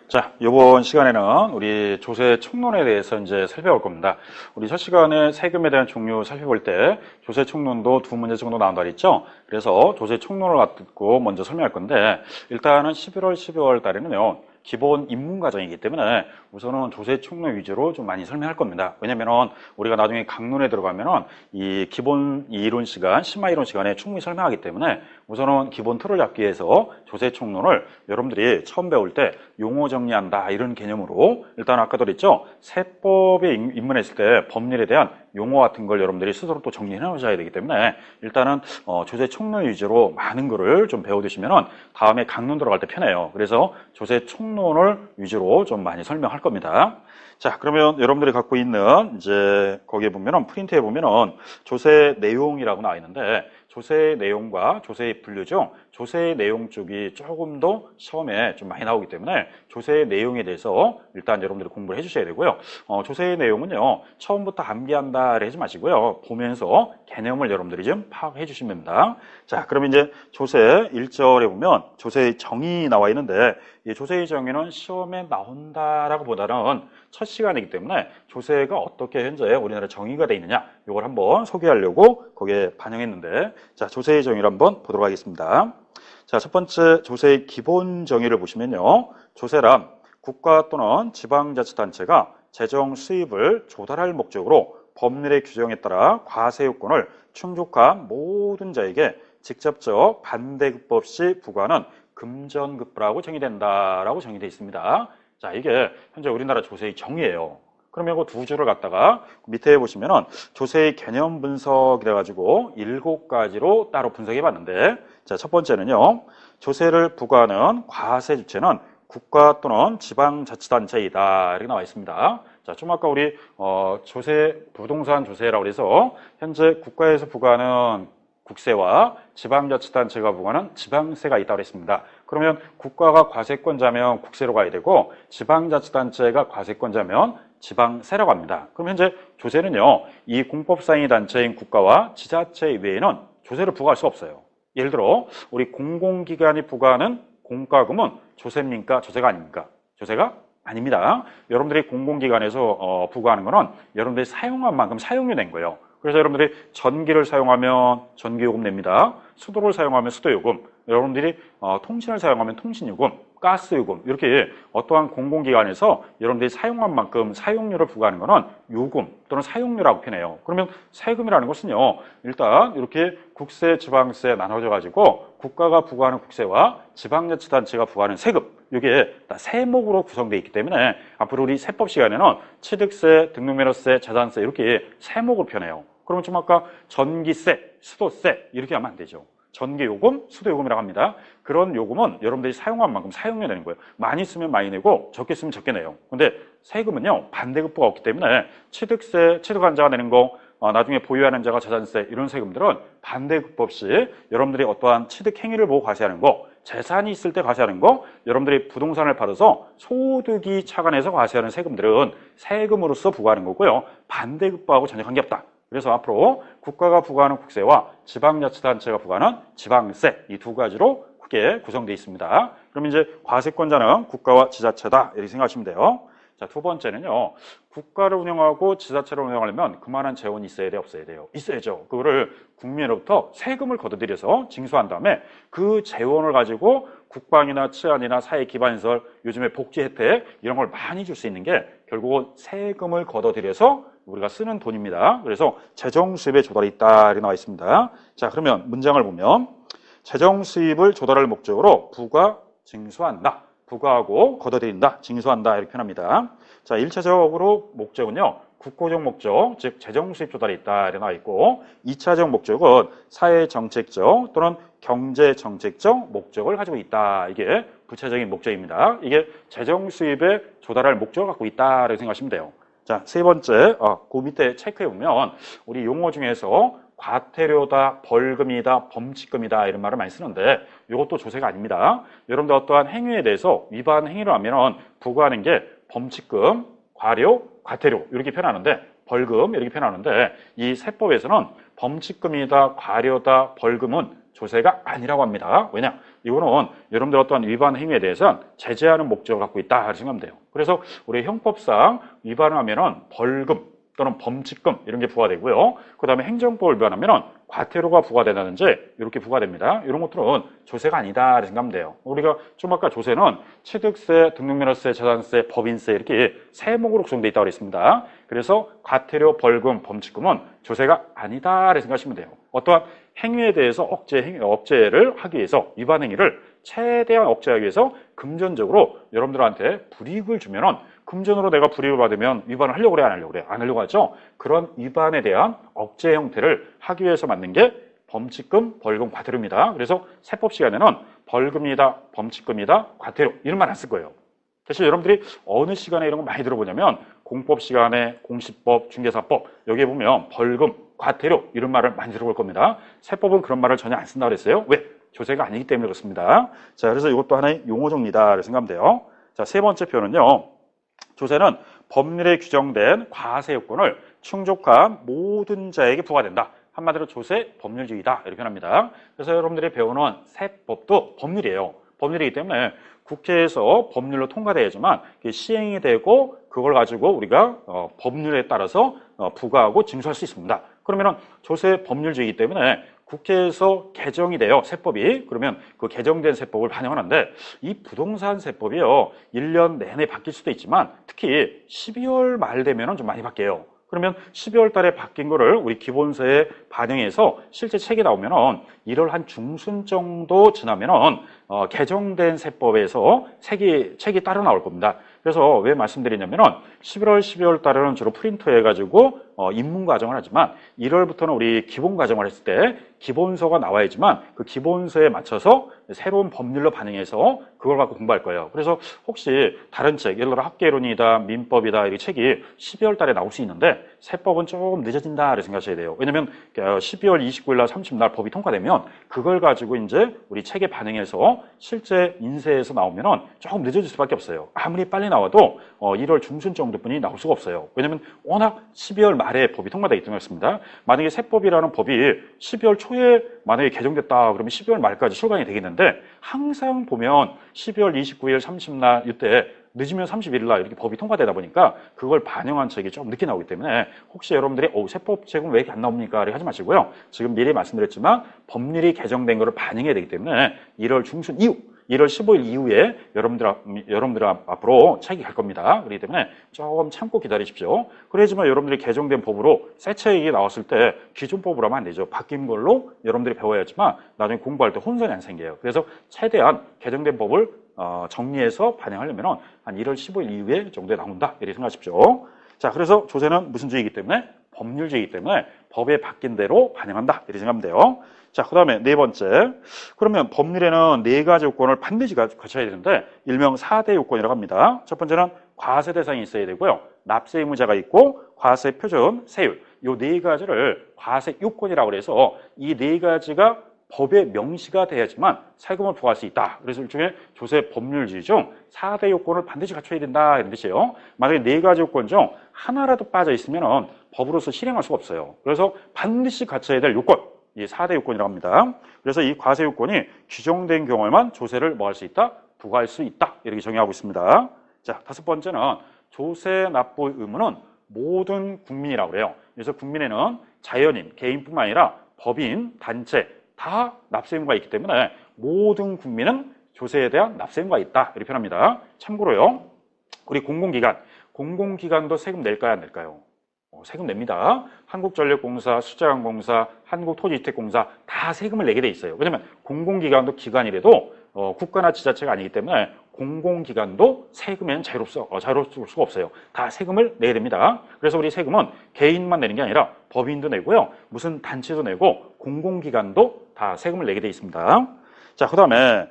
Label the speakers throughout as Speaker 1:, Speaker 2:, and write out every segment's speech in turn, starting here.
Speaker 1: 자, 이번 시간에는 우리 조세 총론에 대해서 이제 살펴볼 겁니다. 우리 첫 시간에 세금에 대한 종류 살펴볼 때 조세 총론도 두 문제 정도 나온다 그랬죠? 그래서 조세 총론을 갖고 먼저 설명할 건데, 일단은 11월, 12월 달에는요, 기본 입문 과정이기 때문에 우선은 조세 총론 위주로 좀 많이 설명할 겁니다. 왜냐면은 우리가 나중에 강론에 들어가면은 이 기본 이론 시간, 심화 이론 시간에 충분히 설명하기 때문에 우선은 기본 틀을 잡기 위해서 조세 총론을 여러분들이 처음 배울 때 용어 정리한다 이런 개념으로, 일단 아까도 그랬죠, 세법에 입문했을 때 법률에 대한 용어 같은 걸 여러분들이 스스로 또 정리해 놓으셔야 되기 때문에 일단은 조세 총론 위주로 많은 거를 좀 배워두시면은 다음에 강론 들어갈 때 편해요. 그래서 조세 총론을 위주로 좀 많이 설명할 겁니다. 자, 그러면 여러분들이 갖고 있는 이제 거기에 보면은 프린트에 보면은 조세 내용이라고 나와 있는데, 조세 내용과 조세의 분류 중 조세 내용 쪽이 조금 더 시험에 좀 많이 나오기 때문에 조세 내용에 대해서 일단 여러분들이 공부를 해주셔야 되고요. 조세 내용은요, 처음부터 암기한다 하지 마시고요, 보면서 개념을 여러분들이 좀 파악해 주시면 됩니다. 자, 그러면 이제 조세 1절에 보면 조세의 정의 나와 있는데, 이 조세의 정의는 시험에 나온다라고 보다는 첫 시간이기 때문에 조세가 어떻게 현재 우리나라 정의가 되어 있느냐, 이걸 한번 소개하려고 거기에 반영했는데, 자, 조세의 정의를 한번 보도록 하겠습니다. 자, 첫 번째 조세의 기본 정의를 보시면요, 조세란 국가 또는 지방자치단체가 재정 수입을 조달할 목적으로 법률의 규정에 따라 과세요건을 충족한 모든 자에게 직접적 반대급 없이 부과하는 금전급부라고 정의된다라고 정의되어 있습니다. 자, 이게 현재 우리나라 조세의 정의예요. 그러면 그 두 줄을 갖다가 밑에 보시면은 조세의 개념 분석이라 가지고 7가지로 따로 분석해 봤는데, 자, 첫 번째는요, 조세를 부과하는 과세 주체는 국가 또는 지방자치단체이다 이렇게 나와 있습니다. 자, 좀 아까 우리 조세, 부동산 조세라고 해서 현재 국가에서 부과하는 국세와 지방자치단체가 부과하는 지방세가 있다고 했습니다. 그러면 국가가 과세권자면 국세로 가야 되고, 지방자치단체가 과세권자면 지방세라고 합니다. 그럼 현재 조세는요, 이 공법상의 단체인 국가와 지자체 외에는 조세를 부과할 수 없어요. 예를 들어 우리 공공기관이 부과하는 공과금은 조세입니까? 조세가 아닙니까? 조세가 아닙니다. 여러분들이 공공기관에서 부과하는 거는 여러분들이 사용한 만큼 사용료 낸 거예요. 그래서 여러분들이 전기를 사용하면 전기요금 냅니다. 수도를 사용하면 수도요금, 여러분들이 통신을 사용하면 통신요금, 가스요금, 이렇게 어떠한 공공기관에서 여러분들이 사용한 만큼 사용료를 부과하는 것은 요금 또는 사용료라고 표현해요. 그러면 세금이라는 것은요, 일단 이렇게 국세, 지방세 나눠져 가지고 국가가 부과하는 국세와 지방자치단체가 부과하는 세금, 이게 다 세목으로 구성되어 있기 때문에 앞으로 우리 세법 시간에는 취득세, 등록면허세, 재산세 이렇게 세목으로 표현해요. 그러면 좀 아까 전기세, 수도세 이렇게 하면 안 되죠. 전기요금, 수도요금이라고 합니다. 그런 요금은 여러분들이 사용한 만큼 사용료 내는 거예요. 많이 쓰면 많이 내고 적게 쓰면 적게 내요. 근데 세금은요, 반대급부가 없기 때문에 취득세, 취득한 자가 내는 거, 나중에 보유하는 자가 재산세, 이런 세금들은 반대급부 없이 여러분들이 어떠한 취득 행위를 보고 과세하는 거, 재산이 있을 때 과세하는 거, 여러분들이 부동산을 팔아서 소득이 차관해서 과세하는 세금들은 세금으로서 부과하는 거고요, 반대급부하고 전혀 관계없다. 그래서 앞으로 국가가 부과하는 국세와 지방자치단체가 부과하는 지방세, 이 두 가지로 크게 구성되어 있습니다. 그럼 이제 과세권자는 국가와 지자체다 이렇게 생각하시면 돼요. 자, 두 번째는요, 국가를 운영하고 지자체를 운영하려면 그만한 재원이 있어야 돼, 없어야 돼요? 있어야죠. 그거를 국민으로부터 세금을 걷어들여서 징수한 다음에 그 재원을 가지고 국방이나 치안이나 사회 기반시설, 요즘에 복지 혜택 이런 걸 많이 줄 수 있는 게 결국은 세금을 걷어들여서 우리가 쓰는 돈입니다. 그래서 재정 수입의 조달이 있다 이렇게 나와 있습니다. 자, 그러면 문장을 보면 재정 수입을 조달할 목적으로 부과, 징수한다. 부과하고 걷어들인다, 징수한다 이렇게 표현합니다. 자, 1차적으로 목적은요, 국고적 목적, 즉 재정 수입 조달이 있다 이렇게 나와 있고, 2차적 목적은 사회정책적 또는 경제정책적 목적을 가지고 있다. 이게 부차적인 목적입니다. 이게 재정 수입의 조달할 목적을 갖고 있다 이렇게 생각하시면 돼요. 자, 세 번째, 그 밑에 체크해 보면 우리 용어 중에서 과태료다, 벌금이다, 범칙금이다 이런 말을 많이 쓰는데, 이것도 조세가 아닙니다. 여러분들 어떠한 행위에 대해서 위반 행위를 하면 부과하는 게 범칙금, 과료, 과태료 이렇게 표현하는데, 벌금 이렇게 표현하는데 이 세법에서는 범칙금이다, 과료다, 벌금은 조세가 아니라고 합니다. 왜냐? 이거는 여러분들 어떤 위반 행위에 대해서는 제재하는 목적을 갖고 있다 이렇게 생각하면 돼요. 그래서 우리 형법상 위반을 하면은 벌금 또는 범칙금 이런 게 부과되고요. 그 다음에 행정법을 위반하면은 과태료가 부과된다든지 이렇게 부과됩니다. 이런 것들은 조세가 아니다 이렇게 생각하면 돼요. 우리가 좀 아까 조세는 취득세, 등록면허세, 재산세, 법인세 이렇게 세목으로 구성되어 있다고 그랬습니다. 그래서 과태료, 벌금, 범칙금은 조세가 아니다 이렇게 생각하시면 돼요. 어떠한 행위에 대해서 억제를 하기 위해서 위반 행위를 최대한 억제하기 위해서 금전적으로 여러분들한테 불이익을 주면은 금전으로 내가 불이익을 받으면 위반을 하려고 그래, 안 하려고 그래? 안 하려고 하죠. 그런 위반에 대한 억제 형태를 하기 위해서 만든 게 범칙금, 벌금, 과태료입니다. 그래서 세법 시간에는 벌금이다, 범칙금이다, 과태료 이런 말 안 쓸 거예요. 사실 여러분들이 어느 시간에 이런 거 많이 들어보냐면 공법 시간에 공시법, 중개사법 여기에 보면 벌금, 과태료 이런 말을 많이 들어볼 겁니다. 세법은 그런 말을 전혀 안 쓴다고 그랬어요. 왜? 조세가 아니기 때문에 그렇습니다. 자, 그래서 이것도 하나의 용어 정리다 이렇게 생각하면 돼요. 자, 세 번째 표현은요. 조세는 법률에 규정된 과세 요건을 충족한 모든 자에게 부과된다. 한마디로 조세 법률주의다 이렇게 표현합니다. 그래서 여러분들이 배우는 세법도 법률이에요. 법률이기 때문에 국회에서 법률로 통과돼야지만 시행이 되고 그걸 가지고 우리가 법률에 따라서 부과하고 징수할 수 있습니다. 그러면 조세 법률주의이기 때문에 국회에서 개정이 돼요. 세법이. 그러면 그 개정된 세법을 반영하는데 이 부동산 세법이요. 1년 내내 바뀔 수도 있지만 특히 12월 말 되면 좀 많이 바뀌어요. 그러면 12월 달에 바뀐 거를 우리 기본세에 반영해서 실제 책이 나오면은 1월 한 중순 정도 지나면은 개정된 세법에서 책이 따로 나올 겁니다. 그래서 왜 말씀드리냐면은 11월, 12월 달에는 주로 프린트 해가지고 입문 과정을 하지만 1월부터는 우리 기본 과정을 했을 때 기본서가 나와야지만 그 기본서에 맞춰서 새로운 법률로 반영해서 그걸 갖고 공부할 거예요. 그래서 혹시 다른 책, 예를 들어 학계론이다, 민법이다 이 책이 12월 달에 나올 수 있는데 세법은 조금 늦어진다 이렇게 생각하셔야 돼요. 왜냐면 12월 29일 날 30날 법이 통과되면 그걸 가지고 이제 우리 책에 반영해서 실제 인쇄에서 나오면은 조금 늦어질 수밖에 없어요. 아무리 빨리 나와도 1월 중순 정도뿐이 나올 수가 없어요. 왜냐면 워낙 12월 말에 법이 통과되기 때문에 그렇습니다. 만약에 세법이라는 법이 12월 초에 만약에 개정됐다 그러면 12월 말까지 출간이 되겠는데 항상 보면 12월 29일 30날 이때 늦으면 31일 날 이렇게 법이 통과되다 보니까 그걸 반영한 책이 좀 늦게 나오기 때문에 혹시 여러분들이 세법 책은 왜 이렇게 안 나옵니까? 이렇게 하지 마시고요. 지금 미리 말씀드렸지만 법률이 개정된 거를 반영해야 되기 때문에 1월 중순 이후 1월 15일 이후에 여러분들 앞으로 책이 갈 겁니다. 그렇기 때문에 조금 참고 기다리십시오. 그래야지만 여러분들이 개정된 법으로 새 책이 나왔을 때 기존 법으로 하면 안 되죠. 바뀐 걸로 여러분들이 배워야지만 나중에 공부할 때 혼선이 안 생겨요. 그래서 최대한 개정된 법을 정리해서 반영하려면 한 1월 15일 이후에 정도에 나온다. 이렇게 생각하십시오. 자, 그래서 조세는 무슨 주의이기 때문에? 법률주의이기 때문에 법에 바뀐 대로 반영한다. 이렇게 생각하면 돼요. 자, 그 다음에 네 번째. 그러면 법률에는 네 가지 요건을 반드시 갖춰야 되는데 일명 4대 요건이라고 합니다. 첫 번째는 과세 대상이 있어야 되고요. 납세 의무자가 있고 과세 표준, 세율. 요 네 가지를 과세 요건이라고 해서 이 네 가지가 법에 명시가 돼야지만 세금을 부과할 수 있다. 그래서 일종의 조세 법률주의 중 4대 요건을 반드시 갖춰야 된다 이런 뜻이에요. 만약에 네 가지 요건 중 하나라도 빠져 있으면 법으로서 실행할 수가 없어요. 그래서 반드시 갖춰야 될 요건, 이 4대 요건이라고 합니다. 그래서 이 과세 요건이 규정된 경우에만 조세를 뭐 할 수 있다? 부과할 수 있다. 이렇게 정의하고 있습니다. 자, 다섯 번째는 조세 납부 의무는 모든 국민이라고 그래요. 그래서 국민에는 자연인, 개인뿐만 아니라 법인, 단체 다 납세 의무가 있기 때문에 모든 국민은 조세에 대한 납세 의무가 있다. 이렇게 표현합니다. 참고로요. 우리 공공기관도 세금 낼까요? 안 낼까요? 세금 냅니다. 한국전력공사, 수자원공사, 한국토지주택공사 다 세금을 내게 돼 있어요. 왜냐하면 공공기관도 기관이라도 국가나 지자체가 아니기 때문에 공공기관도 세금에는 자유로울 수가 없어요. 다 세금을 내야 됩니다. 그래서 우리 세금은 개인만 내는 게 아니라 법인도 내고요. 무슨 단체도 내고 공공기관도 다 세금을 내게 돼 있습니다. 자, 그 다음에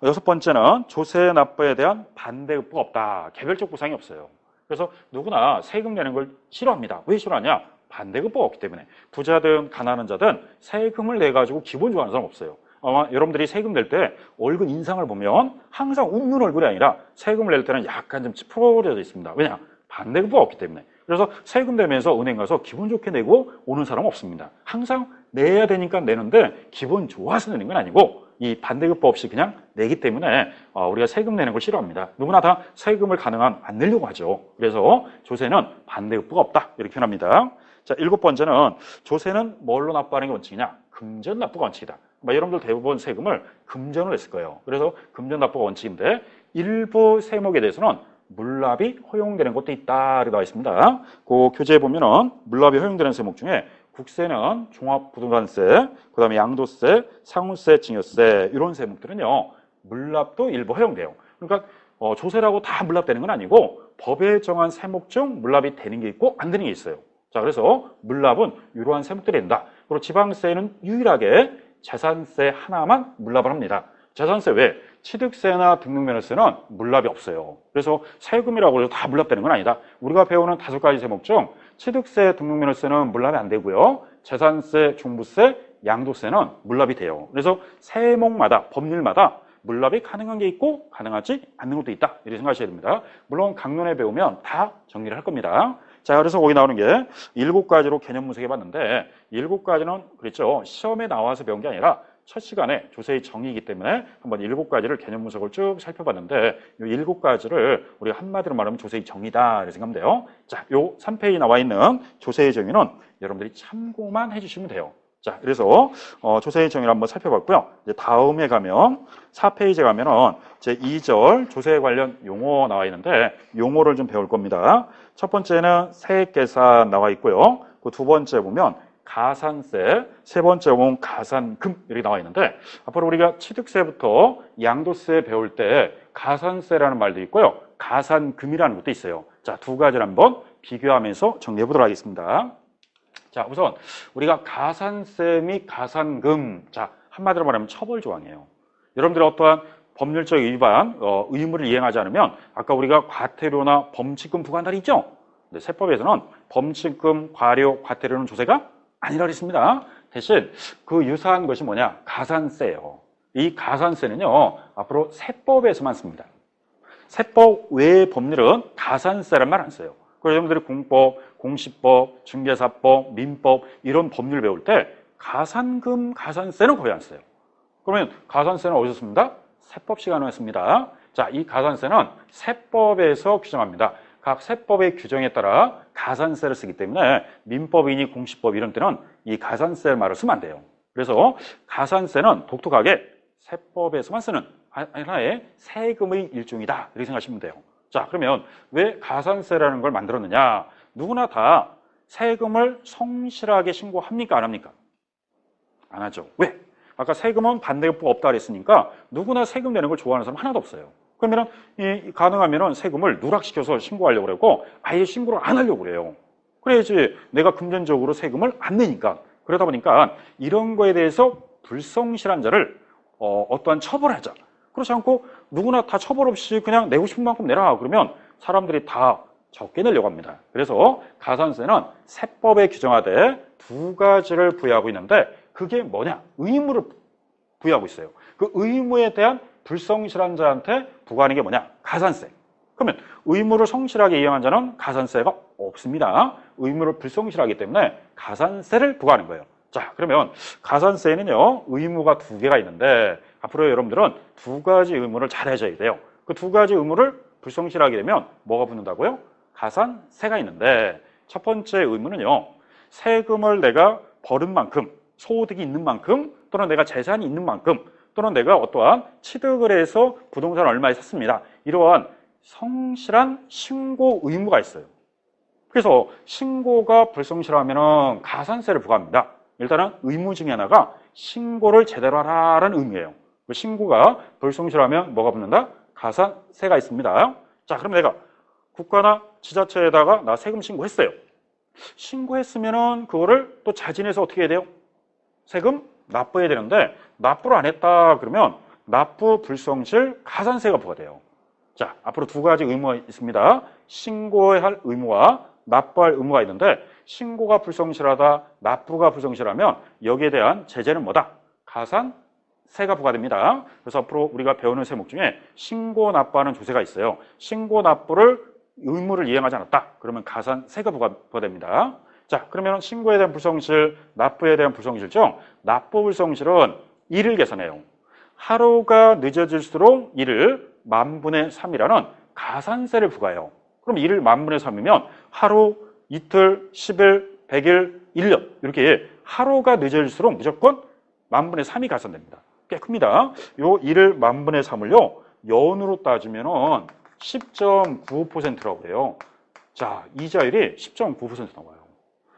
Speaker 1: 여섯 번째는 조세 납부에 대한 반대급부가 없다. 개별적 보상이 없어요. 그래서 누구나 세금 내는 걸 싫어합니다. 왜 싫어하냐? 반대급부가 없기 때문에. 부자든 가난한 자든 세금을 내가지고 기분 좋아하는 사람 없어요. 아마 여러분들이 세금 낼 때 얼굴 인상을 보면 항상 웃는 얼굴이 아니라 세금을 낼 때는 약간 좀 찌푸려져 있습니다. 왜냐? 반대급부가 없기 때문에. 그래서 세금 내면서 은행 가서 기분 좋게 내고 오는 사람은 없습니다. 항상 내야 되니까 내는데 기분 좋아서 내는 건 아니고 이 반대급부 없이 그냥 내기 때문에 우리가 세금 내는 걸 싫어합니다. 누구나 다 세금을 가능한 안 내려고 하죠. 그래서 조세는 반대급부가 없다 이렇게 표현합니다. 자, 7번째는 조세는 뭘로 납부하는 게 원칙이냐? 금전 납부가 원칙이다. 여러분들 대부분 세금을 금전으로 냈을 거예요. 그래서 금전 납부가 원칙인데 일부 세목에 대해서는 물납이 허용되는 것도 있다 이렇게 나와 있습니다. 그 교재에 보면은 물납이 허용되는 세목 중에 국세는 종합부동산세, 그 다음에 양도세, 상호세, 증여세 이런 세목들은요 물납도 일부 허용돼요. 그러니까 조세라고 다 물납되는 건 아니고 법에 정한 세목 중 물납이 되는 게 있고 안 되는 게 있어요. 자, 그래서 물납은 이러한 세목들이 된다. 그리고 지방세는 유일하게 재산세 하나만 물납을 합니다. 재산세 외에 취득세나 등록면허세는 물납이 없어요. 그래서 세금이라고 해서 다 물납되는 건 아니다. 우리가 배우는 5가지 세목 중 취득세, 등록면허세는 물납이 안 되고요. 재산세, 종부세, 양도세는 물납이 돼요. 그래서 세목마다, 법률마다 물납이 가능한 게 있고 가능하지 않는 것도 있다. 이렇게 생각하셔야 됩니다. 물론 강론에 배우면 다 정리를 할 겁니다. 자, 그래서 거기 나오는 게 7가지로 개념 분석해 봤는데 7가지는 그랬죠. 시험에 나와서 배운 게 아니라 첫 시간에 조세의 정의이기 때문에 한번 7가지를 개념 분석을 쭉 살펴봤는데 이 7가지를 우리가 한마디로 말하면 조세의 정의다 이렇게 생각하면 돼요. 자, 요 3페이지 나와 있는 조세의 정의는 여러분들이 참고만 해주시면 돼요. 자, 그래서 조세의 정의를 한번 살펴봤고요. 이제 다음에 가면 4페이지에 가면은 제 2절 조세 관련 용어 나와 있는데 용어를 좀 배울 겁니다. 첫 번째는 세액계산 나와 있고요. 그 두 번째 보면 가산세, 세 번째 보면 가산금 이렇게 나와 있는데 앞으로 우리가 취득세부터 양도세 배울 때 가산세라는 말도 있고요. 가산금이라는 것도 있어요. 자, 두 가지를 한번 비교하면서 정리해 보도록 하겠습니다. 자, 우선 우리가 가산세 및 가산금, 자, 한마디로 말하면 처벌조항이에요. 여러분들이 어떠한 법률적 위반, 의무를 이행하지 않으면 아까 우리가 과태료나 범칙금 부과한다고 있죠? 근데 세법에서는 범칙금, 과료, 과태료는 조세가 아니라고 했습니다. 대신 그 유사한 것이 뭐냐? 가산세예요. 이 가산세는요, 앞으로 세법에서만 씁니다. 세법 외의 법률은 가산세란 말 안 써요. 그래서 여러분들이 공법, 공시법, 중개사법, 민법 이런 법률 배울 때 가산금, 가산세는 거의 안 써요. 그러면 가산세는 어디서 씁니다? 세법 시간에 씁니다. 자, 이 가산세는 세법에서 규정합니다. 각 세법의 규정에 따라 가산세를 쓰기 때문에 민법이니 공시법 이런 때는 이 가산세 말을 쓰면 안 돼요. 그래서 가산세는 독특하게 세법에서만 쓰는 하나의 세금의 일종이다 이렇게 생각하시면 돼요. 자, 그러면 왜 가산세라는 걸 만들었느냐? 누구나 다 세금을 성실하게 신고합니까? 안 합니까? 안 하죠. 왜? 아까 세금은 반대급부가 없다 그랬으니까 누구나 세금 내는 걸 좋아하는 사람 하나도 없어요. 그러면 가능하면 세금을 누락시켜서 신고하려고 그러고 아예 신고를 안 하려고 그래요. 그래야지 내가 금전적으로 세금을 안 내니까. 그러다 보니까 이런 거에 대해서 불성실한 자를 어떠한 처벌하자. 그렇지 않고 누구나 다 처벌 없이 그냥 내고 싶은 만큼 내라 그러면 사람들이 다 적게 내려고 합니다. 그래서 가산세는 세법에 규정하되 두 가지를 부여하고 있는데 그게 뭐냐? 의무를 부여하고 있어요. 그 의무에 대한 불성실한 자한테 부과하는 게 뭐냐? 가산세. 그러면 의무를 성실하게 이행한 자는 가산세가 없습니다. 의무를 불성실하기 때문에 가산세를 부과하는 거예요. 자, 그러면 가산세는요, 의무가 2개가 있는데 앞으로 여러분들은 2가지 의무를 잘 해줘야 돼요. 그 2가지 의무를 불성실하게 되면 뭐가 붙는다고요? 가산세가 있는데 첫 번째 의무는요, 세금을 내가 벌은 만큼, 소득이 있는 만큼, 또는 내가 재산이 있는 만큼, 또는 내가 어떠한 취득을 해서 부동산을 얼마에 샀습니다. 이러한 성실한 신고 의무가 있어요. 그래서 신고가 불성실하면 가산세를 부과합니다. 일단은 의무 중에 하나가 신고를 제대로 하라는 의무예요. 그 신고가 불성실하면 뭐가 붙는다? 가산세가 있습니다. 자, 그럼 내가 국가나 지자체에다가 나 세금 신고했어요. 신고했으면은 그거를 또 자진해서 어떻게 해야 돼요? 세금 납부해야 되는데 납부를 안 했다 그러면 납부 불성실 가산세가 부과돼요. 자, 앞으로 2가지 의무가 있습니다. 신고해야 할 의무와 납부할 의무가 있는데 신고가 불성실하다, 납부가 불성실하면 여기에 대한 제재는 뭐다? 가산세가 부과됩니다. 그래서 앞으로 우리가 배우는 세목 중에 신고 납부하는 조세가 있어요. 신고 납부를 의무를 이행하지 않았다. 그러면 가산세가 부과됩니다. 자, 그러면 신고에 대한 불성실, 납부에 대한 불성실 중 납부 불성실은 일을 계산해요. 하루가 늦어질수록 일을 만분의 3이라는 가산세를 부과해요. 그럼 일을 만분의 3이면 하루, 이틀, 10일, 100일, 1년 이렇게 하루가 늦어질수록 무조건 만분의 3이 가산됩니다. 꽤 큽니다. 요 일을 만분의 3을요 연으로 따지면은 10.95%라고 해요. 자, 이자율이 10.9% 나와요.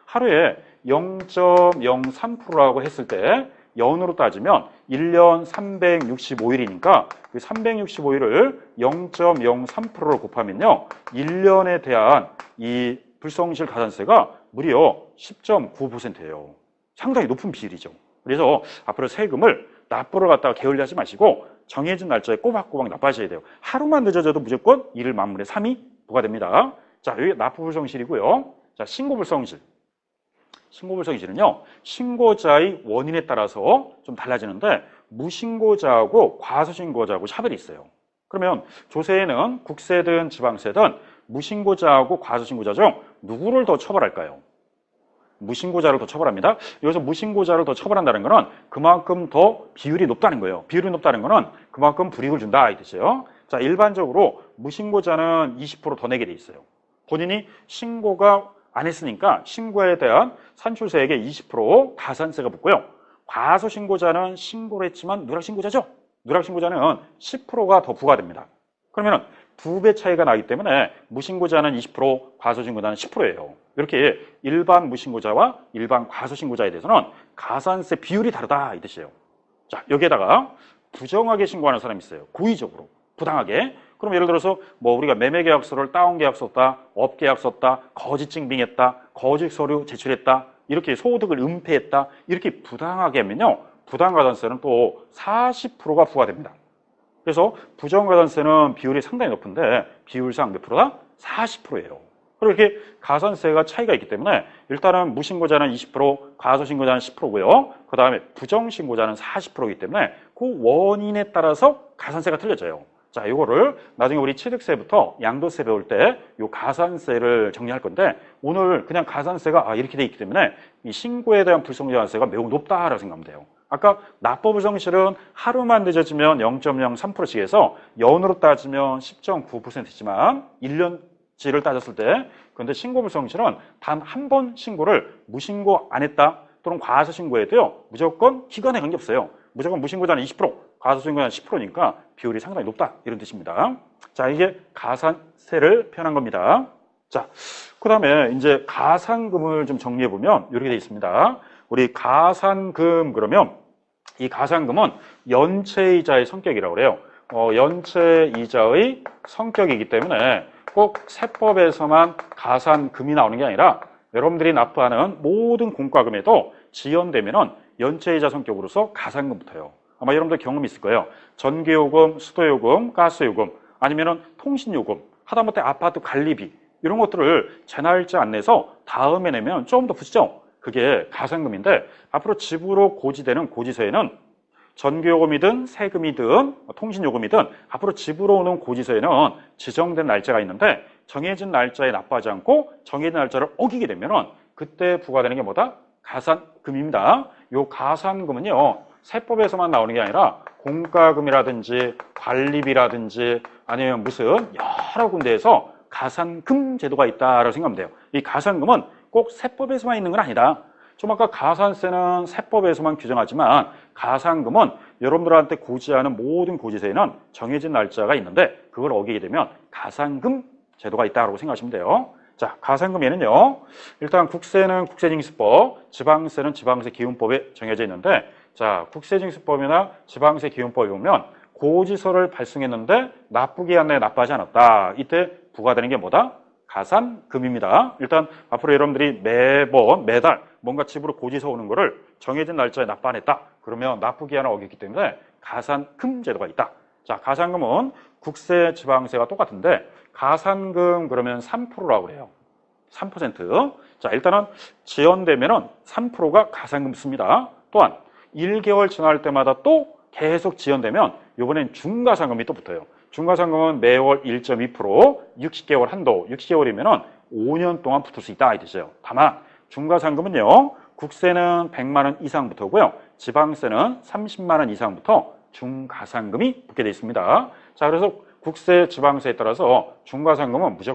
Speaker 1: 하루에 0.03%라고 했을 때 연으로 따지면 1년 365일이니까 그 365일을 0.03%로 곱하면요 1년에 대한 이 불성실 가산세가 무려 10.9%예요. 상당히 높은 비율이죠. 그래서 앞으로 세금을 납부를 갖다가 게을리하지 마시고 정해진 날짜에 꼬박꼬박 납부하셔야 돼요. 하루만 늦어져도 무조건 일을 만분의 3이 부과됩니다. 자, 여기 납부 불성실이고요. 자, 신고 불성실. 신고 불성실은요, 신고자의 원인에 따라서 좀 달라지는데 무신고자하고 과소신고자하고 차별이 있어요. 그러면 조세에는 국세든 지방세든 무신고자하고 과소신고자 중 누구를 더 처벌할까요? 무신고자를 더 처벌합니다. 여기서 무신고자를 더 처벌한다는 것은 그만큼 더 비율이 높다는 거예요. 비율이 높다는 것은 그만큼 불이익을 준다 이 뜻이에요. 자, 일반적으로 무신고자는 20% 더 내게 돼 있어요. 본인이 신고가 안 했으니까 신고에 대한 산출세액의 20% 가산세가 붙고요. 과소신고자는 신고를 했지만 누락신고자죠. 누락신고자는 10%가 더 부과됩니다. 그러면 2배 차이가 나기 때문에 무신고자는 20%, 과소신고자는 10%예요. 이렇게 일반 무신고자와 일반 과소신고자에 대해서는 가산세 비율이 다르다 이 뜻이에요. 자, 여기에다가 부정하게 신고하는 사람이 있어요. 고의적으로, 부당하게. 그럼 예를 들어서 뭐 우리가 매매계약서를 다운계약 썼다, 업계약 썼다, 거짓 증빙했다, 거짓 서류 제출했다, 이렇게 소득을 은폐했다, 이렇게 부당하게 하면요 부당가산세는 또 40%가 부과됩니다. 그래서 부정가산세는 비율이 상당히 높은데 비율상 몇 프로다? 40%예요. 그리고 이렇게 가산세가 차이가 있기 때문에 일단은 무신고자는 20%, 과소신고자는 10%고요. 그 다음에 부정신고자는 40%이기 때문에 그 원인에 따라서 가산세가 틀려져요. 자, 이거를 나중에 우리 취득세부터 양도세 배울 때 이 가산세를 정리할 건데 오늘 그냥 가산세가 이렇게 돼 있기 때문에 이 신고에 대한 불성가산세가 매우 높다라고 생각하면 돼요. 아까 납부 불성실은 하루만 늦어지면 0.03%씩 해서 연으로 따지면 10.9%지만 1년치를 따졌을 때 그런데 신고 불성실은 단 한 번 신고를 무신고 안 했다 또는 과소신고해도요 무조건 기간에 관계없어요. 무조건 무신고자는 20%, 과소신고자는 10%니까 비율이 상당히 높다 이런 뜻입니다. 자, 이게 가산세를 표현한 겁니다. 자, 그 다음에 이제 가산금을 좀 정리해 보면 이렇게 되어 있습니다. 우리 가산금 그러면 이 가산금은 연체이자의 성격이라고 그래요. 연체이자의 성격이기 때문에 꼭 세법에서만 가산금이 나오는 게 아니라 여러분들이 납부하는 모든 공과금에도 지연되면은 연체이자 성격으로서 가산금부터요. 아마 여러분들 경험이 있을 거예요. 전기요금, 수도요금, 가스요금, 아니면은 통신요금, 하다못해 아파트 관리비 이런 것들을 제 날짜 안 내서 다음에 내면 좀 더 붙이죠. 그게 가산금인데 앞으로 집으로 고지되는 고지서에는 전기요금이든 세금이든 통신요금이든 앞으로 집으로 오는 고지서에는 지정된 날짜가 있는데 정해진 날짜에 납부하지 않고 정해진 날짜를 어기게 되면은 그때 부과되는 게 뭐다? 가산금입니다. 요 가산금은요 세법에서만 나오는 게 아니라 공과금이라든지 관리비라든지 아니면 무슨 여러 군데에서 가산금 제도가 있다라고 생각하면 돼요. 이 가산금은 꼭 세법에서만 있는 건 아니다. 좀 아까 가산세는 세법에서만 규정하지만 가산금은 여러분들한테 고지하는 모든 고지서에는 정해진 날짜가 있는데 그걸 어기게 되면 가산금 제도가 있다고 생각하시면 돼요. 자, 가산금에는요 일단 국세는 국세징수법, 지방세는 지방세기준법에 정해져 있는데 자, 국세징수법이나 지방세기준법에 보면 고지서를 발송했는데 납부기한 내에 납부하지 않았다. 이때 부과되는 게 뭐다? 가산금입니다. 일단 앞으로 여러분들이 매달 뭔가 집으로 고지서 오는 거를 정해진 날짜에 납부 안 했다. 그러면 납부기한을 어겼기 때문에 가산금 제도가 있다. 자, 가산금은 국세, 지방세가 똑같은데 가산금 그러면 3%라고 해요. 3%. 자, 일단은 지연되면은 3%가 가산금 씁니다. 또한 1개월 지날 때마다 또 계속 지연되면 이번엔 중가산금이 또 붙어요. 중과상금은 매월 1.2%, 60개월 한도, 60개월이면은 5년 동안 붙을 수 있다 이 뜻이에요. 다만 중과상금은요, 국세는 100만 원 이상부터고요, 지방세는 30만 원 이상부터 중과상금이 붙게 되어 있습니다. 자, 그래서 국세, 지방세에 따라서 중과상금은 무조건